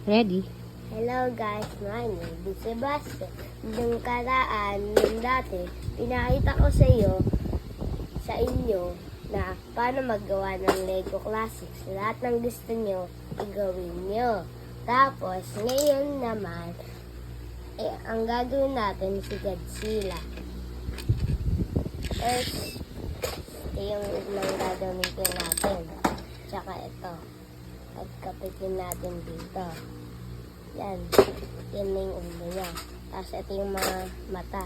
Ready? Hello guys, my name is Sebastian. Nung dati, pinakita ko sa inyo, na paano maggawa ng Lego Classics. Lahat ng gusto nyo, igawin nyo. Tapos, ngayon naman, ang gagawin natin si Godzilla. First, ito yung lang gagawin natin. Tsaka ito. Pagkapitin natin dito. Yan. Yan na yung ulo niya. Tapos ito yung mga mata.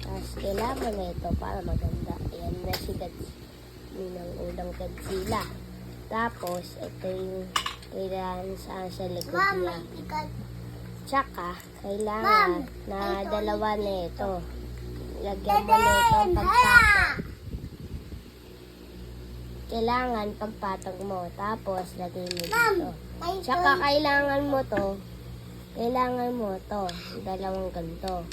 Tapos kailangan na ito para maganda. Yan na si ng ulang Godzilla. Tapos ito yung kailangan sa likod niya. Tsaka kailangan na dalawa na ito. Lagyan mo na ito ang pagpatong. Kailangan pagpatong mo. Tapos lagyan mo dito. Tsaka kailangan mo to. Kailangan mo to. Dalawang ganito.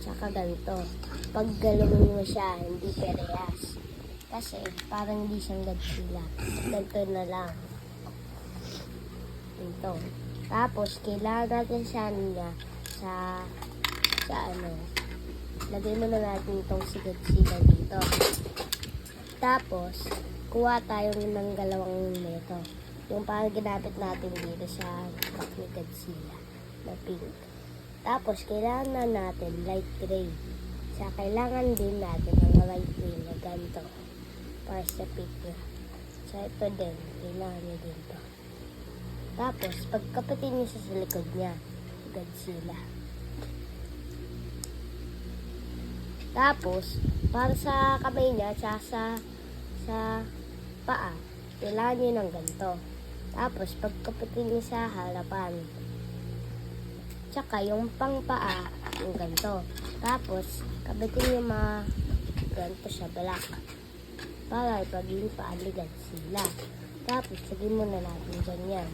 Tsaka ganito. Pag galawin mo siya, hindi parehas. Kasi parang hindi siyang Godzilla. Ganito na lang. Ito. Tapos kailangan natin siya niya sa ano. Lagay mo na natin itong si Godzilla dito. Tapos kuha tayo ng galawang nito. Yung parang ginamit natin dito sa back ni Godzilla na pink. Tapos kailangan na natin light gray. Sa kailangan din natin ng light gray na ganito para sa picture. So ito din, kailangan nyo din to. Tapos pagkapitin nyo sa likod niya, Godzilla. Tapos para sa kamay niya, sa paa, kailangan nyo ng ganito. Tapos pagkapitin nyo sa harapan, tsaka yung pangpaa, yung ganito. Tapos kapitin nyo mga ganito sa black para ipaging paa ni Godzilla. Tapos lagyan muna natin dyan yan.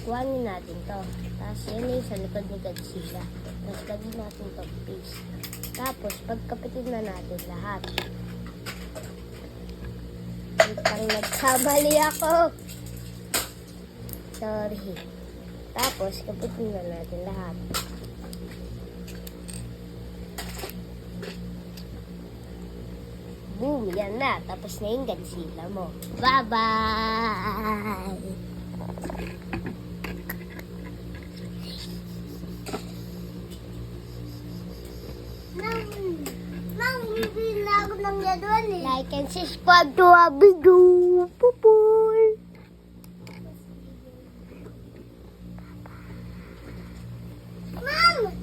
Kuhanin natin to. Tapos yan yung sa likod ni Godzilla. Tapos lagyan natin to face. Tapos pagkapitin na natin lahat. Itang nagkamali ako. Sorry. Tapos kapitin na natin lahat. Boom! Yan na. Tapos na yung Godzilla mo. Bye-bye! Mang, hindi na ako nang gano'n eh. Like and subscribe to our video. Pupu!